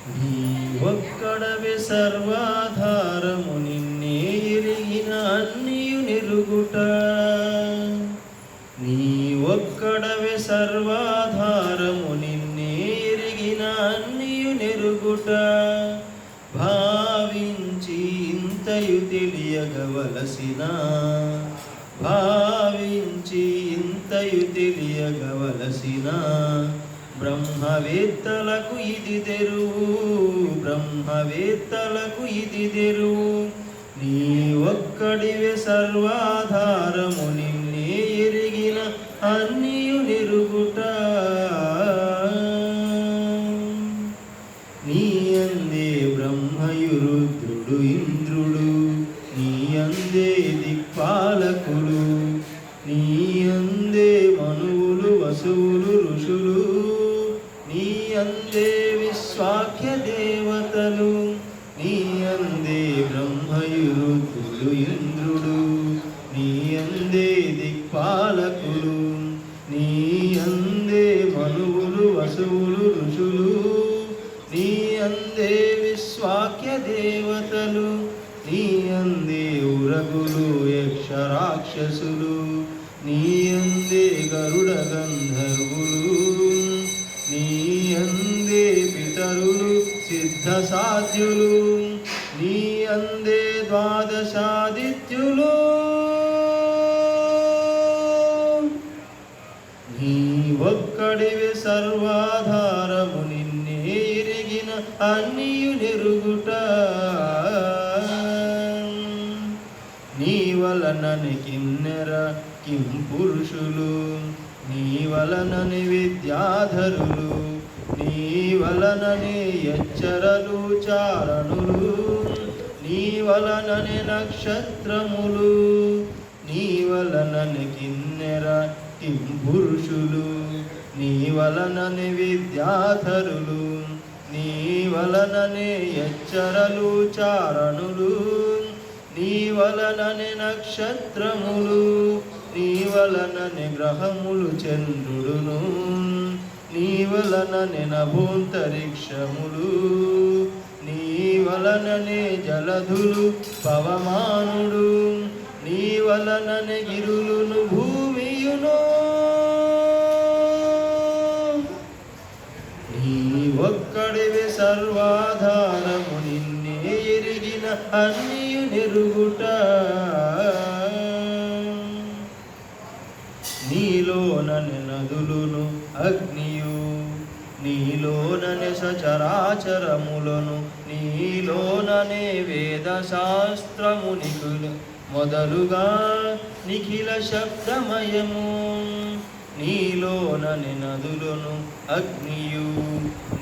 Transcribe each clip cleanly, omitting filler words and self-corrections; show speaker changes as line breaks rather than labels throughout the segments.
నీ ఒక్కడవే సర్వాధారము, నిన్నే ఎరిగిన అన్నియు నెరుగుట. నీ ఒక్కడవే సర్వాధారము, నిన్నే ఎరిగిన అన్నియు నెరుగుట. భావించి ఇంతయు తెలియగవలసిన, భావించి ఇంతయు తెలియగవలసిన బ్రహ్మవేత్తలకు ఇది తెరువు, బ్రహ్మవేత్తలకు ఇది తెరువు. నీ ఒక్కడివే సర్వాధారము, నిన్నే ఎరిగిన అన్నియు నెరుగుట. నీ అందే బ్రహ్మయు రుద్రుడు ఇంద్రుడు, నీ అందే దిక్పాలకులు, నీ అందే మనువులు వసువులు ఋషులు, నీ అందే విశ్వాఖ్య దేవతలు. నీ అందే బ్రహ్మయు రుద్రుడు ఇంద్రుడు, నీ అందే దిక్పాలకులు, నీ అందే మనువులు వసువులు ఋషులు, నీ అందే విశ్వాఖ్య దేవతలు. నీ అందే ఉరగులు యక్షరాక్షసులు, నీ అందే గరుడ గంధర్వులు, నీ అందే పితరులు సిద్ధ సాధ్యులు, నీ అందే ద్వాదశాదిత్యులు. నీ ఒక్కడివే సర్వాధారము, నిన్నే ఎరిగిన అన్నియు నెరుగుట. నీ వలనని కిన్నెర కిం పురుషులు, నీ వలనని విద్యాధరులు, నీ వలనని యచ్చరలు చారణులు, నీ వలనని నక్షత్రములు, నీ వలనని కిన్నెర కిం పురుషులు, నీ వలనని విద్యాధరులు, నీ వలనని యచ్చరలు చారణులు, నీ వలనని నక్షత్రములు, నీ వలనని గ్రహములు చంద్రుడును, నీ వలనని నభోంతరిక్షములు, నీ వలనని జలధులు పవమానుడు, నీ వలనని గిరులును భూమియును. నీ ఒక్కడివే సర్వాధారము, నిన్నే ఎరిగిన అన్నియు నెరుగుట. నీలోనని నదులును అగ్నియు, నీలోనని సచరాచరములను, నీలోననే వేద శాస్త్రము నిఖిల మొదలుగా నిఖిల శబ్దమయము. నీలోనని నదులను అగ్నియు,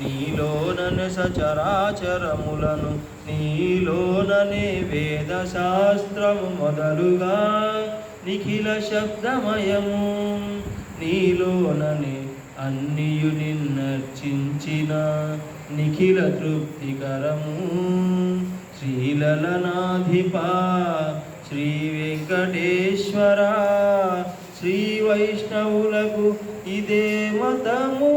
నీలోనని సచరాచరములను, నీలోననే వేద శాస్త్రము మొదలుగా నిఖిల శబ్దమయము. నీలోనని అన్నియు నిన్నర్చించిన నిఖిల తృప్తికరము. శ్రీలలనాధిపా శ్రీ వెంకటేశ్వర, శ్రీ వైష్ణవులకు ఇదే మతము.